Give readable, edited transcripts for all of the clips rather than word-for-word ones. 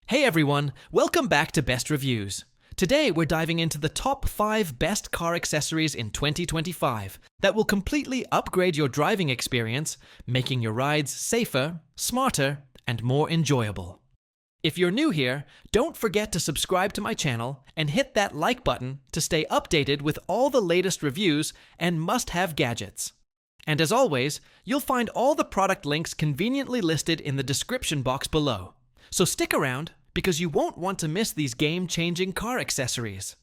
Hey everyone, welcome back to Best Reviews. Today we're diving into the top 5 best car accessories in 2025 that will completely upgrade your driving experience, making your rides safer, smarter, and more enjoyable. If you're new here, don't forget to subscribe to my channel and hit that like button to stay updated with all the latest reviews and must-have gadgets. And as always, you'll find all the product links conveniently listed in the description box below. So stick around, because you won't want to miss these game-changing car accessories.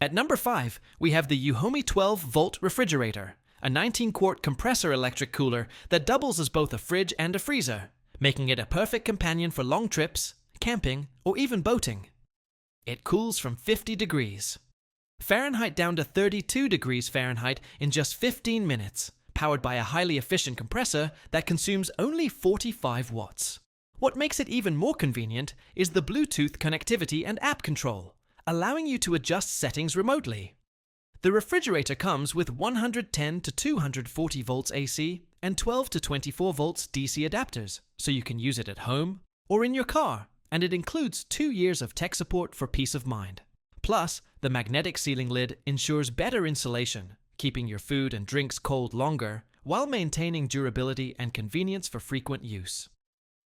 At number 5, we have the EUHOMY 12-volt refrigerator, a 19-quart compressor electric cooler that doubles as both a fridge and a freezer, making it a perfect companion for long trips, camping, or even boating. It cools from 50 degrees Fahrenheit down to 32 degrees Fahrenheit in just 15 minutes, powered by a highly efficient compressor that consumes only 45 watts. What makes it even more convenient is the Bluetooth connectivity and app control, allowing you to adjust settings remotely. The refrigerator comes with 110 to 240 volts AC and 12 to 24 volts DC adapters, so you can use it at home or in your car, and it includes 2 years of tech support for peace of mind. Plus, the magnetic sealing lid ensures better insulation, keeping your food and drinks cold longer, while maintaining durability and convenience for frequent use.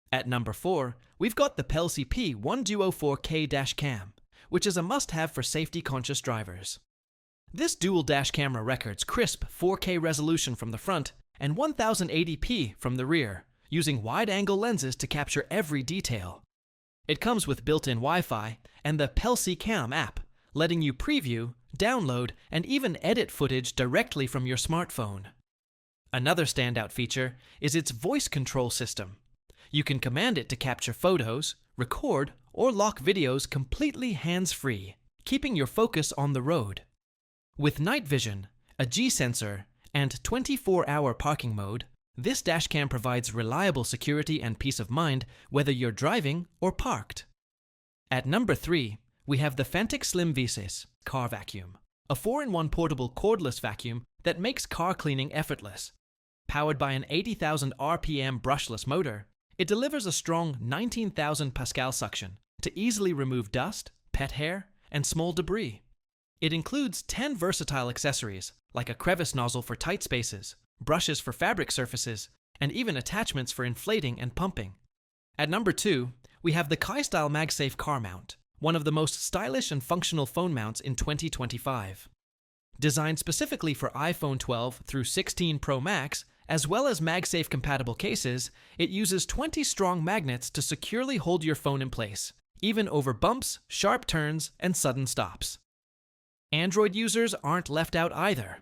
At number 4, we've got the Pelsee P1 Duo 4K dash cam, which is a must-have for safety-conscious drivers. This dual dash camera records crisp 4K resolution from the front and 1080p from the rear, using wide-angle lenses to capture every detail. It comes with built-in Wi-Fi and the Pelsee Cam app, letting you preview, download, and even edit footage directly from your smartphone. Another standout feature is its voice control system. You can command it to capture photos, record, or lock videos completely hands-free, keeping your focus on the road. With night vision, a G-sensor, and 24-hour parking mode, this dashcam provides reliable security and peace of mind whether you're driving or parked. At number 3, we have the Fanttik Slim V6 car vacuum, a 4-in-1 portable cordless vacuum that makes car cleaning effortless. Powered by an 80,000 RPM brushless motor, it delivers a strong 19,000 Pascal suction to easily remove dust, pet hair, and small debris. It includes 10 versatile accessories, like a crevice nozzle for tight spaces, brushes for fabric surfaces, and even attachments for inflating and pumping. At number 2, we have the Kaistyle MagSafe car mount, one of the most stylish and functional phone mounts in 2025. Designed specifically for iPhone 12 through 16 Pro Max, as well as MagSafe compatible cases, it uses 20 strong magnets to securely hold your phone in place, even over bumps, sharp turns, and sudden stops. Android users aren't left out either.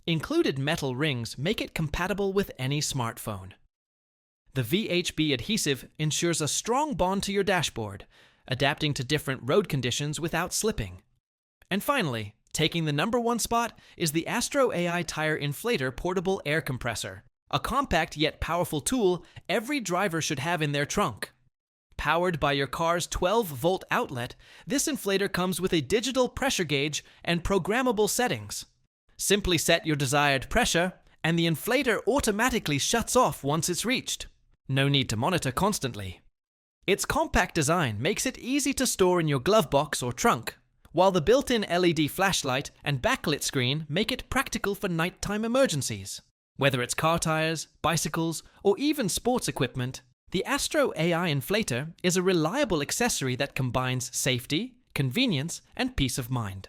Included metal rings make it compatible with any smartphone. The VHB adhesive ensures a strong bond to your dashboard, adapting to different road conditions without slipping. And finally, taking the number 1 spot is the AstroAI Tire Inflator portable air compressor, a compact yet powerful tool every driver should have in their trunk. Powered by your car's 12-volt outlet, this inflator comes with a digital pressure gauge and programmable settings. Simply set your desired pressure, and the inflator automatically shuts off once it's reached. No need to monitor constantly. Its compact design makes it easy to store in your glove box or trunk, while the built-in LED flashlight and backlit screen make it practical for nighttime emergencies. Whether it's car tires, bicycles, or even sports equipment, the AstroAI Inflator is a reliable accessory that combines safety, convenience, and peace of mind.